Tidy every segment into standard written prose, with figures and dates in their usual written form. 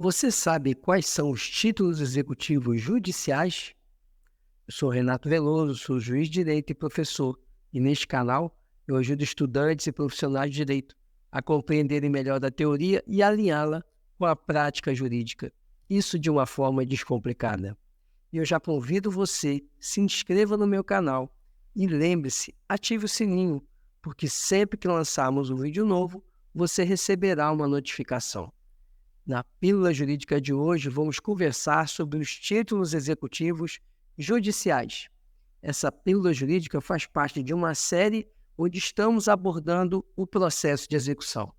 Você sabe quais são os títulos executivos judiciais? Eu sou Renato Veloso, sou juiz de direito e professor, e neste canal eu ajudo estudantes e profissionais de direito a compreenderem melhor a teoria e alinhá-la com a prática jurídica, isso de uma forma descomplicada. E eu já convido você, se inscreva no meu canal e lembre-se, ative o sininho, porque sempre que lançarmos um vídeo novo, você receberá uma notificação. Na Pílula Jurídica de hoje, vamos conversar sobre os títulos executivos judiciais. Essa pílula jurídica faz parte de uma série onde estamos abordando o processo de execução.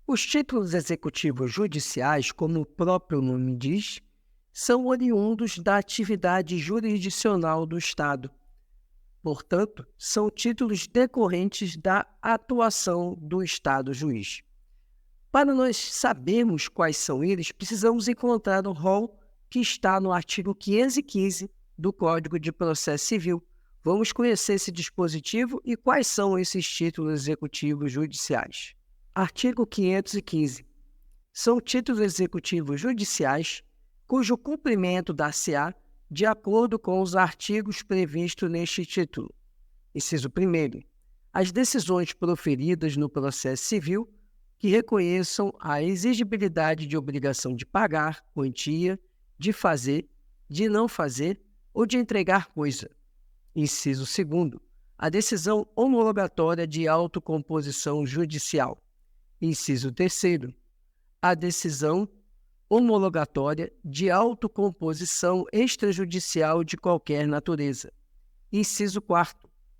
Os títulos executivos judiciais, como o próprio nome diz, são oriundos da atividade jurisdicional do Estado. Portanto, são títulos decorrentes da atuação do Estado juiz. Para nós sabermos quais são eles, precisamos encontrar o rol que está no artigo 515 do Código de Processo Civil. Vamos conhecer esse dispositivo e quais são esses títulos executivos judiciais. Artigo 515. São títulos executivos judiciais cujo cumprimento dar-se-á de acordo com os artigos previstos neste título. Inciso 1º. As decisões proferidas no processo civil que reconheçam a exigibilidade de obrigação de pagar, quantia, de fazer, de não fazer ou de entregar coisa. Inciso 2º. A decisão homologatória de autocomposição judicial. Inciso 3º. A decisão homologatória de autocomposição extrajudicial de qualquer natureza. Inciso 4º.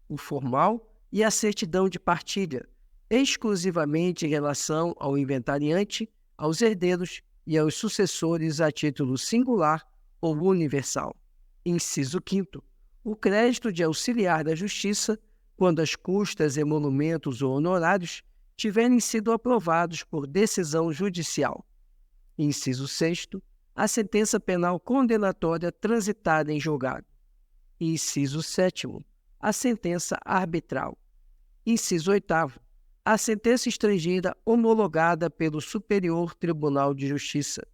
O formal e a certidão de partilha, exclusivamente em relação ao inventariante, aos herdeiros e aos sucessores a título singular ou universal. Inciso 5º. O crédito de auxiliar da justiça, quando as custas, emolumentos ou honorários tiverem sido aprovados por decisão judicial. Inciso 6º. A sentença penal condenatória transitada em julgado. Inciso 7º. A sentença arbitral. Inciso 8º. A sentença estrangeira homologada pelo Superior Tribunal de Justiça.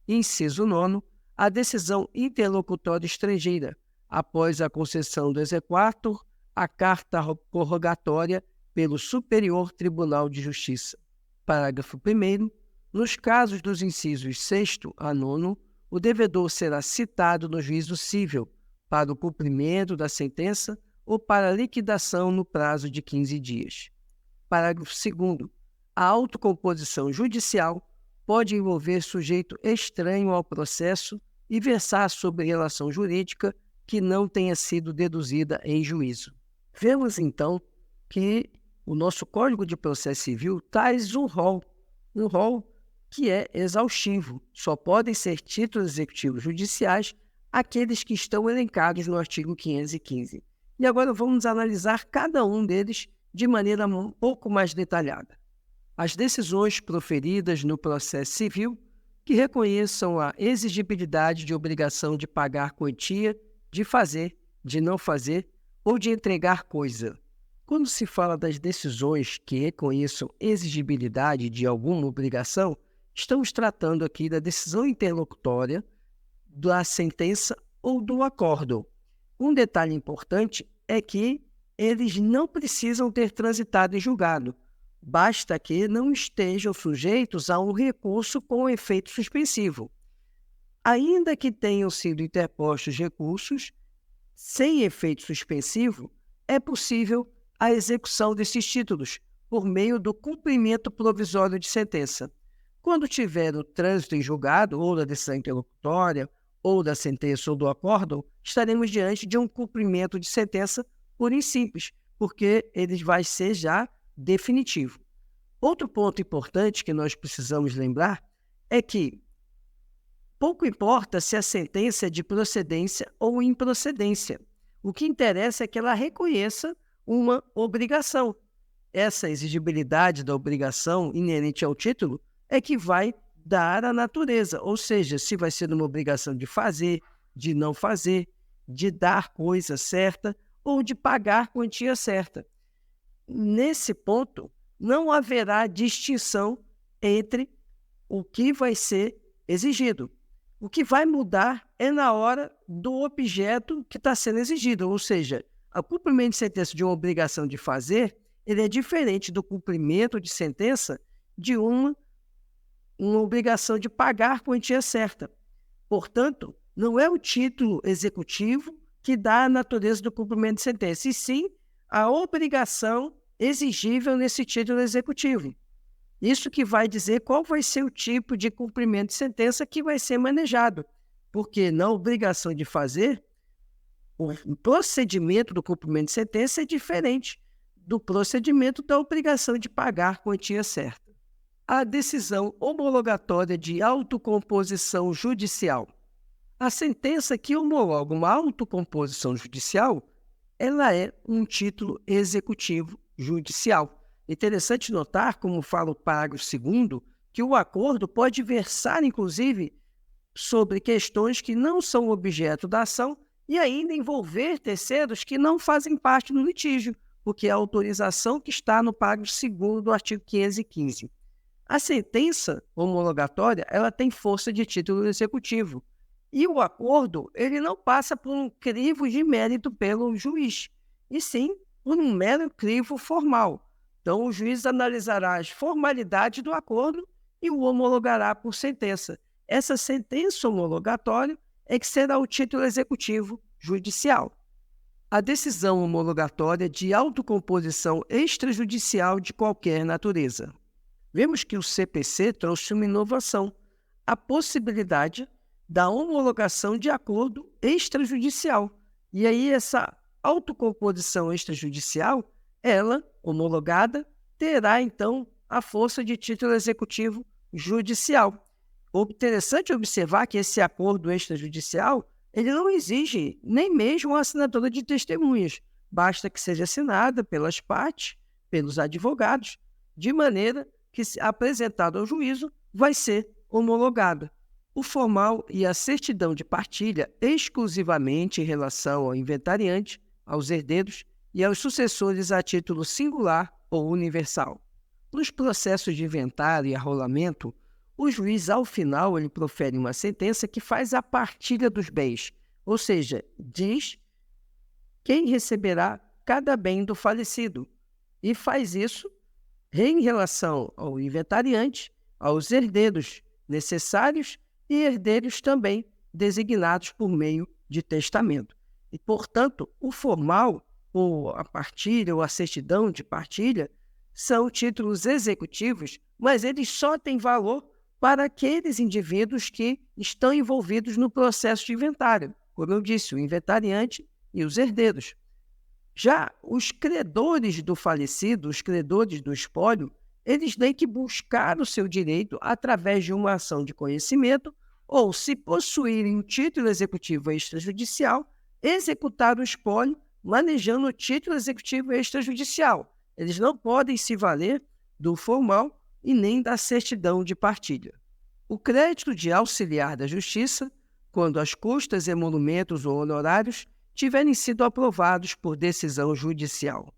Inciso 9º. A decisão interlocutória estrangeira, após a concessão do exequatur, a carta prorrogatória pelo Superior Tribunal de Justiça. Parágrafo 1º. Nos casos dos incisos 6º a 9º, o devedor será citado no juízo cível para o cumprimento da sentença ou para liquidação no prazo de 15 dias. Parágrafo 2º. A autocomposição judicial pode envolver sujeito estranho ao processo e versar sobre relação jurídica que não tenha sido deduzida em juízo. Vemos, então, que o nosso Código de Processo Civil traz um rol que é exaustivo. Só podem ser títulos executivos judiciais aqueles que estão elencados no artigo 515. E agora vamos analisar cada um deles de maneira um pouco mais detalhada. As decisões proferidas no processo civil que reconheçam a exigibilidade de obrigação de pagar quantia, de fazer, de não fazer ou de entregar coisa. Quando se fala das decisões que reconheçam exigibilidade de alguma obrigação, estamos tratando aqui da decisão interlocutória, da sentença ou do acórdão. Um detalhe importante é que eles não precisam ter transitado em julgado, basta que não estejam sujeitos a um recurso com efeito suspensivo. Ainda que tenham sido interpostos recursos, sem efeito suspensivo, é possível a execução desses títulos por meio do cumprimento provisório de sentença. Quando tiver o trânsito em julgado, ou da decisão interlocutória, ou da sentença ou do acórdão, estaremos diante de um cumprimento de sentença pura e simples, porque ele vai ser já definitivo. Outro ponto importante que nós precisamos lembrar é que pouco importa se a sentença é de procedência ou improcedência. O que interessa é que ela reconheça uma obrigação. Essa exigibilidade da obrigação inerente ao título é que vai dar a natureza, ou seja, se vai ser uma obrigação de fazer, de não fazer, de dar coisa certa ou de pagar quantia certa. Nesse ponto, não haverá distinção entre o que vai ser exigido. O que vai mudar é na hora do objeto que está sendo exigido, ou seja, o cumprimento de sentença de uma obrigação de fazer, ele é diferente do cumprimento de sentença de uma obrigação de pagar quantia certa. Portanto, não é o título executivo que dá a natureza do cumprimento de sentença, e sim a obrigação exigível nesse título executivo. Isso que vai dizer qual vai ser o tipo de cumprimento de sentença que vai ser manejado, porque na obrigação de fazer, o procedimento do cumprimento de sentença é diferente do procedimento da obrigação de pagar quantia certa. A decisão homologatória de autocomposição judicial. A sentença que homologa uma autocomposição judicial, ela é um título executivo judicial. Interessante notar, como fala o parágrafo 2º, que o acordo pode versar, inclusive, sobre questões que não são objeto da ação e ainda envolver terceiros que não fazem parte do litígio, porque é a autorização que está no parágrafo 2º do artigo 515. A sentença homologatória, ela tem força de título executivo. E o acordo, ele não passa por um crivo de mérito pelo juiz, e sim por um mero crivo formal. Então, o juiz analisará as formalidades do acordo e o homologará por sentença. Essa sentença homologatória é que será o título executivo judicial. A decisão homologatória de autocomposição extrajudicial de qualquer natureza. Vemos que o CPC trouxe uma inovação, a possibilidade da homologação de acordo extrajudicial. E aí essa autocomposição extrajudicial, ela, homologada, terá então a força de título executivo judicial. Interessante observar que esse acordo extrajudicial, ele não exige nem mesmo a assinatura de testemunhas, basta que seja assinada pelas partes, pelos advogados, de maneira que, apresentado ao juízo, vai ser homologado. O formal e a certidão de partilha exclusivamente em relação ao inventariante, aos herdeiros e aos sucessores a título singular ou universal. Nos processos de inventário e arrolamento, o juiz, ao final, ele profere uma sentença que faz a partilha dos bens, ou seja, diz quem receberá cada bem do falecido, e faz isso em relação ao inventariante, aos herdeiros necessários e herdeiros também designados por meio de testamento. E, portanto, o formal, ou a partilha, ou a certidão de partilha, são títulos executivos, mas eles só têm valor para aqueles indivíduos que estão envolvidos no processo de inventário. Como eu disse, o inventariante e os herdeiros. Já os credores do falecido, os credores do espólio, eles têm que buscar o seu direito através de uma ação de conhecimento ou, se possuírem um título executivo extrajudicial, executar o espólio manejando o título executivo extrajudicial. Eles não podem se valer do formal e nem da certidão de partilha. O crédito de auxiliar da Justiça, quando as custas, emolumentos ou honorários tiverem sido aprovados por decisão judicial.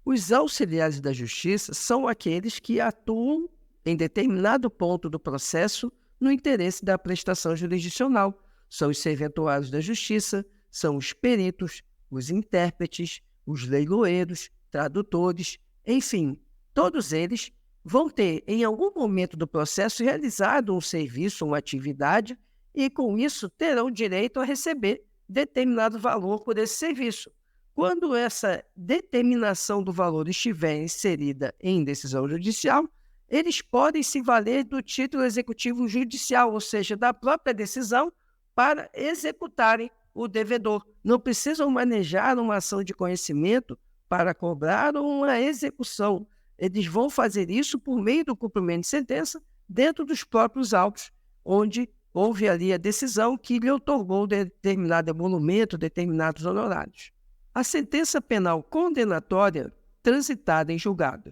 Os auxiliares da Justiça são aqueles que atuam em determinado ponto do processo no interesse da prestação jurisdicional. São os serventuários da Justiça, são os peritos, os intérpretes, os leiloeiros, tradutores, enfim, todos eles vão ter, em algum momento do processo, realizado um serviço, uma atividade, e com isso terão direito a receber determinado valor por esse serviço. Quando essa determinação do valor estiver inserida em decisão judicial, eles podem se valer do título executivo judicial, ou seja, da própria decisão, para executarem o devedor. Não precisam manejar uma ação de conhecimento para cobrar uma execução. Eles vão fazer isso por meio do cumprimento de sentença dentro dos próprios autos, onde houve ali a decisão que lhe otorgou determinado emolumento, determinados honorários. A sentença penal condenatória transitada em julgado.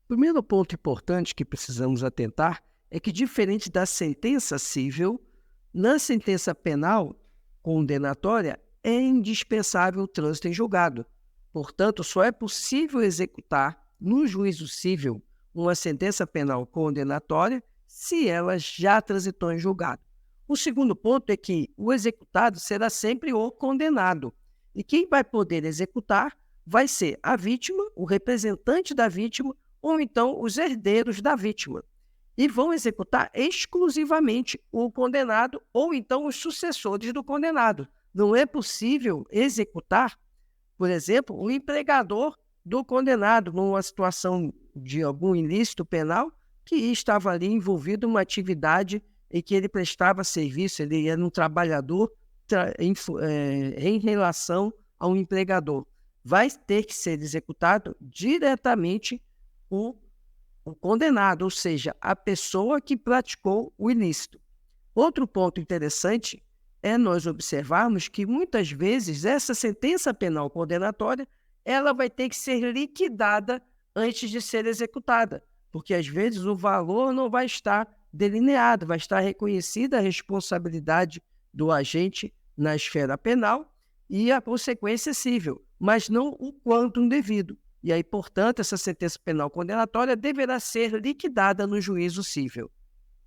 O primeiro ponto importante que precisamos atentar é que, diferente da sentença civil, na sentença penal condenatória, é indispensável o trânsito em julgado. Portanto, só é possível executar no juízo civil uma sentença penal condenatória se ela já transitou em julgado. O segundo ponto é que o executado será sempre o condenado. E quem vai poder executar vai ser a vítima, o representante da vítima, ou então os herdeiros da vítima. E vão executar exclusivamente o condenado ou então os sucessores do condenado. Não é possível executar, por exemplo, o empregador do condenado numa situação de algum ilícito penal que estava ali envolvido em uma atividade em que ele prestava serviço, ele era um trabalhador em relação ao empregador. Vai ter que ser executado diretamente o condenado, ou seja, a pessoa que praticou o ilícito. Outro ponto interessante é nós observarmos que muitas vezes essa sentença penal condenatória ela vai ter que ser liquidada antes de ser executada, porque às vezes o valor não vai estar delineado, vai estar reconhecida a responsabilidade do agente na esfera penal e a consequência civil, mas não o quantum devido. E aí, portanto, essa sentença penal condenatória deverá ser liquidada no juízo civil.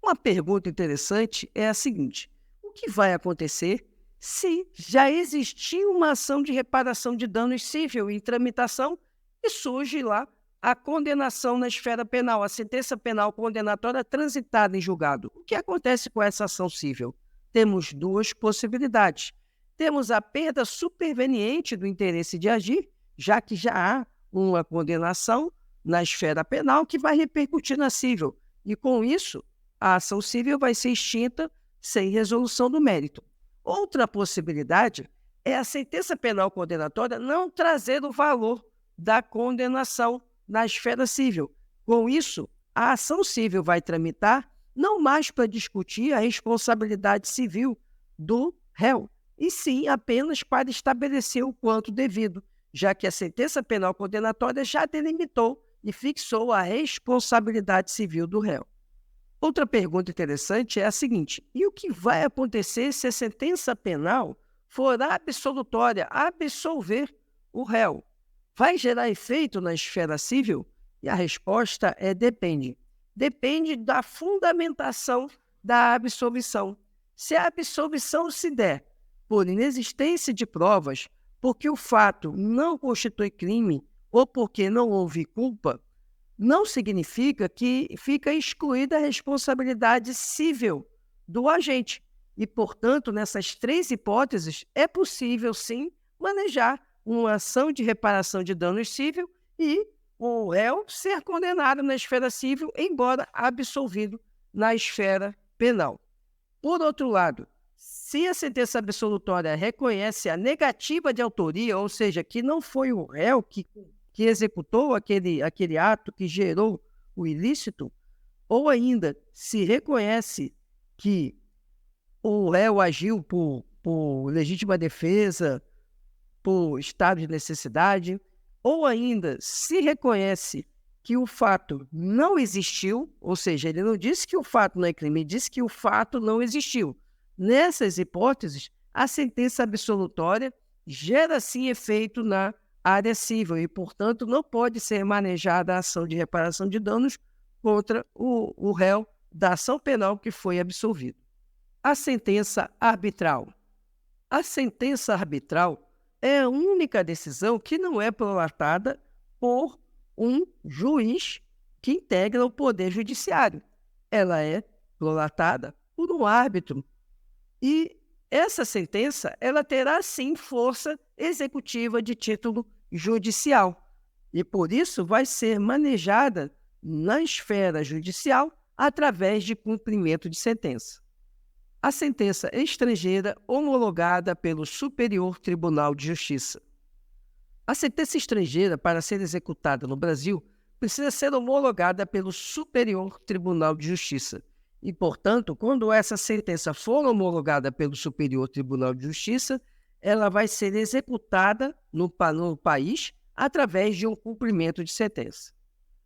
Uma pergunta interessante é a seguinte: o que vai acontecer se já existia uma ação de reparação de danos civil em tramitação e surge lá a condenação na esfera penal, a sentença penal condenatória transitada em julgado? O que acontece com essa ação civil? Temos duas possibilidades. Temos a perda superveniente do interesse de agir, já que já há uma condenação na esfera penal que vai repercutir na civil. E com isso, a ação civil vai ser extinta sem resolução do mérito. Outra possibilidade é a sentença penal condenatória não trazer o valor da condenação na esfera civil. Com isso, a ação civil vai tramitar não mais para discutir a responsabilidade civil do réu, e sim apenas para estabelecer o quanto devido, já que a sentença penal condenatória já delimitou e fixou a responsabilidade civil do réu. Outra pergunta interessante é a seguinte: e o que vai acontecer se a sentença penal for absolutória, absolver o réu? Vai gerar efeito na esfera civil? E a resposta é depende. Depende da fundamentação da absolvição. Se a absolvição se der por inexistência de provas, porque o fato não constitui crime ou porque não houve culpa, não significa que fica excluída a responsabilidade civil do agente. E, portanto, nessas três hipóteses, é possível, sim, manejar uma ação de reparação de danos civil e o réu ser condenado na esfera civil, embora absolvido na esfera penal. Por outro lado, se a sentença absolutória reconhece a negativa de autoria, ou seja, que não foi o réu que executou aquele ato que gerou o ilícito, ou ainda se reconhece que o réu agiu por legítima defesa, por estado de necessidade, ou ainda se reconhece que o fato não existiu, ou seja, ele não disse que o fato não é crime, ele disse que o fato não existiu. Nessas hipóteses, a sentença absolutória gera sim efeito na área civil e, portanto, não pode ser manejada a ação de reparação de danos contra o réu da ação penal que foi absolvido. A sentença arbitral. A sentença arbitral é a única decisão que não é prolatada por um juiz que integra o Poder Judiciário. Ela é prolatada por um árbitro. E essa sentença ela terá, sim, força executiva de título judicial. E, por isso, vai ser manejada na esfera judicial através de cumprimento de sentença. A sentença estrangeira homologada pelo Superior Tribunal de Justiça. A sentença estrangeira, para ser executada no Brasil, precisa ser homologada pelo Superior Tribunal de Justiça. E, portanto, quando essa sentença for homologada pelo Superior Tribunal de Justiça, ela vai ser executada no país através de um cumprimento de sentença.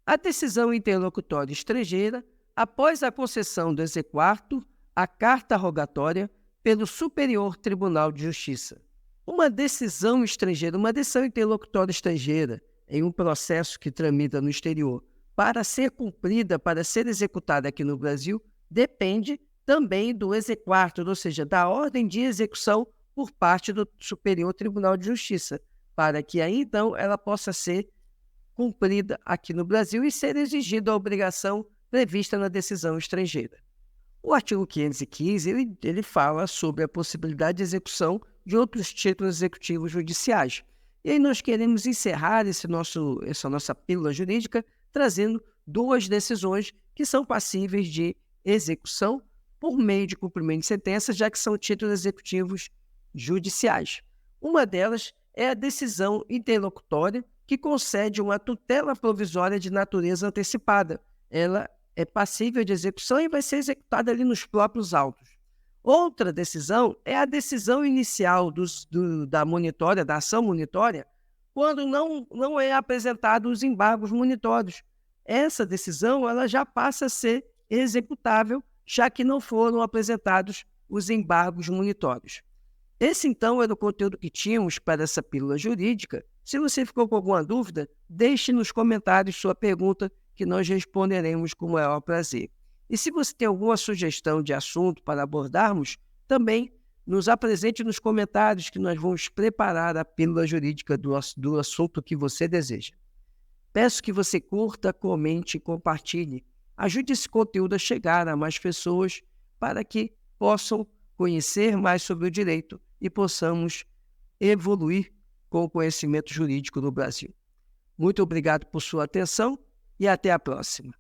A decisão interlocutória estrangeira, após a concessão do exequatur, a carta rogatória pelo Superior Tribunal de Justiça. Uma decisão estrangeira, uma decisão interlocutória estrangeira em um processo que tramita no exterior, para ser cumprida, para ser executada aqui no Brasil, depende também do exequatur, ou seja, da ordem de execução por parte do Superior Tribunal de Justiça, para que aí então ela possa ser cumprida aqui no Brasil e ser exigida a obrigação prevista na decisão estrangeira. O artigo 515 ele fala sobre a possibilidade de execução de outros títulos executivos judiciais. E aí nós queremos encerrar essa nossa pílula jurídica trazendo duas decisões que são passíveis de execução por meio de cumprimento de sentença, já que são títulos executivos judiciais. Uma delas é a decisão interlocutória que concede uma tutela provisória de natureza antecipada. Ela é passível de execução e vai ser executada ali nos próprios autos. Outra decisão é a decisão inicial da ação monitória, quando não é apresentado os embargos monitórios. Essa decisão ela já passa a ser executável, já que não foram apresentados os embargos monitórios. Esse, então, era o conteúdo que tínhamos para essa pílula jurídica. Se você ficou com alguma dúvida, deixe nos comentários sua pergunta, que nós responderemos com o maior prazer. E se você tem alguma sugestão de assunto para abordarmos, também nos apresente nos comentários, que nós vamos preparar a pílula jurídica do assunto que você deseja. Peço que você curta, comente e compartilhe. Ajude esse conteúdo a chegar a mais pessoas para que possam conhecer mais sobre o direito e possamos evoluir com o conhecimento jurídico no Brasil. Muito obrigado por sua atenção e até a próxima.